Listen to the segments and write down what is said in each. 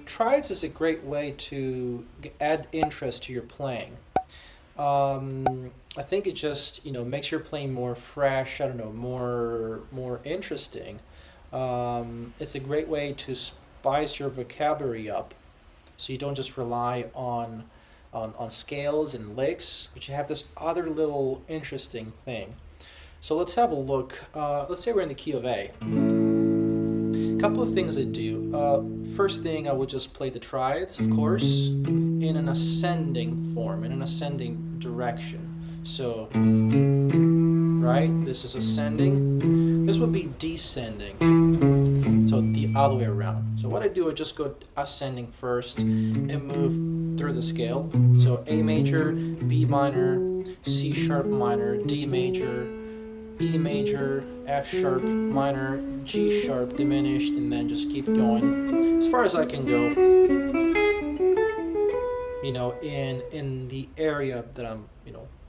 TRIADS is a great way to add interest to your playing. I think it just makes your playing more fresh. I don't know, more interesting. It's a great way to spice your vocabulary up, so you don't just rely on scales and licks, but you have this other little interesting thing. So let's have a look. Let's say we're in the key of A. Couple of things I do. First thing, I will just play the triads, of course, in an ascending form, in an ascending direction. So, right, this is ascending. This would be descending. So the other way around. So what I do, I just go ascending first and move through the scale. So A major, B minor, C sharp minor, D major, E major, F sharp minor, G sharp diminished, and then just keep going as far as I can go, in the area that I'm,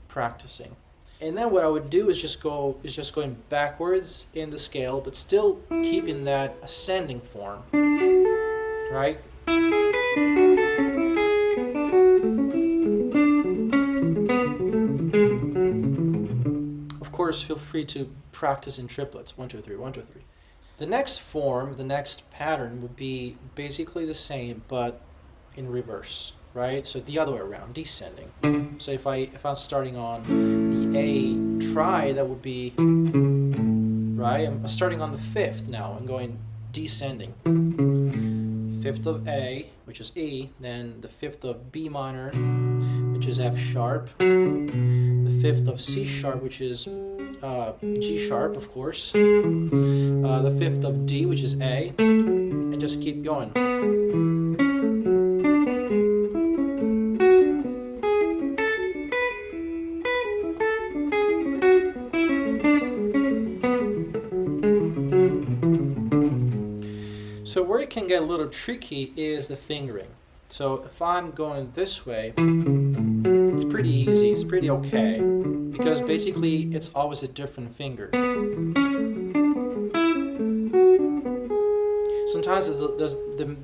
practicing. And then what I would do is just going backwards in the scale, but still keeping that ascending form, right? Of course, feel free to practice in triplets. 1, 2, 3, 1, 2, 3. The next form, the next pattern would be basically the same, but in reverse, right? So the other way around, descending. So if I'm starting on the A try, that would be, right? I'm starting on the 5th now and going descending. 5th of A, which is E, then the 5th of B minor, which is F sharp, the 5th of C sharp, which is G sharp, of course, the 5th of D, which is A, and just keep going. So where it can get a little tricky is the fingering. So if I'm going this way, it's pretty easy, it's pretty okay, because basically it's always a different finger. Sometimes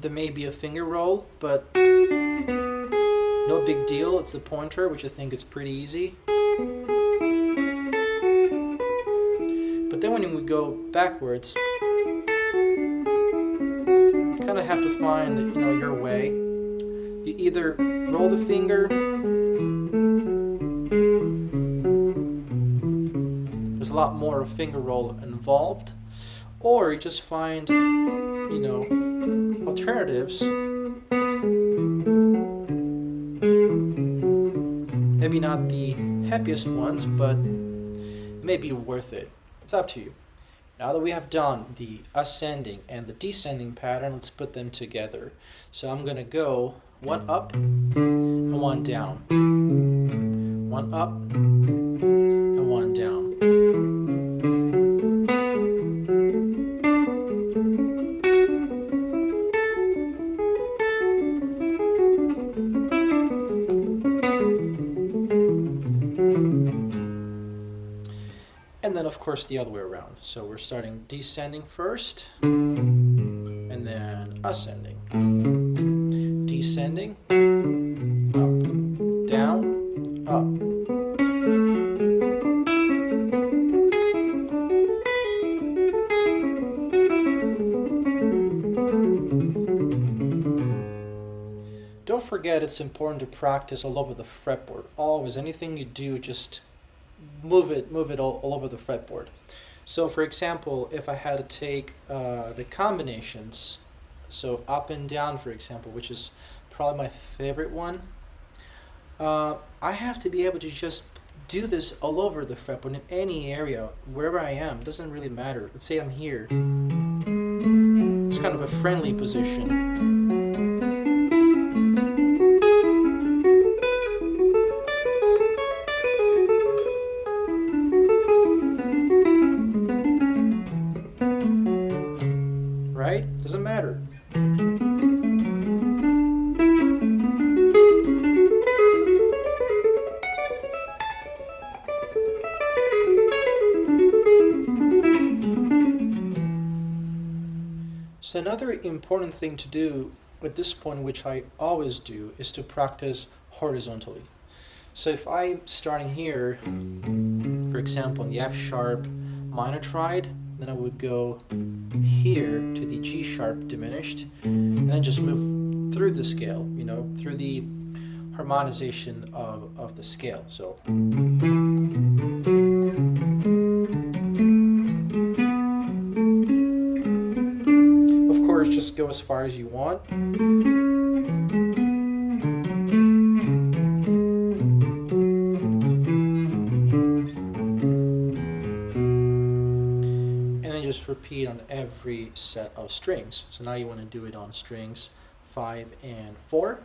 there may be a finger roll, but no big deal, it's the pointer, which I think is pretty easy. But then when we go backwards, you kind of have to find, your way. You either roll the finger, there's a lot more of finger roll involved, or you just find, alternatives. Maybe not the happiest ones, but it may be worth it. It's up to you. Now that we have done the ascending and the descending pattern, let's put them together. So I'm going to go 1 up and 1 down. 1 up and 1 down. And then, of course, the other way around. So we're starting descending first, and then ascending. Descending, up, down, up. don't forget it's important to practice all over the fretboard. Always, anything you do, just move it all over the fretboard. So for example, if I had to take the combinations, so up and down for example, which is probably my favorite one, I have to be able to just do this all over the fretboard in any area, wherever I am. It doesn't really matter. Let's say I'm here. It's kind of a friendly position. Right? Doesn't matter. So another important thing to do at this point, which I always do, is to practice horizontally. So if I'm starting here, for example, in the F sharp minor triad, then I would go here to the G sharp diminished, and then just move through the scale, you know, through the harmonization of the scale. So of course, just go as far as you want. Just repeat on every set of strings. So now you want to do it on strings 5 and 4.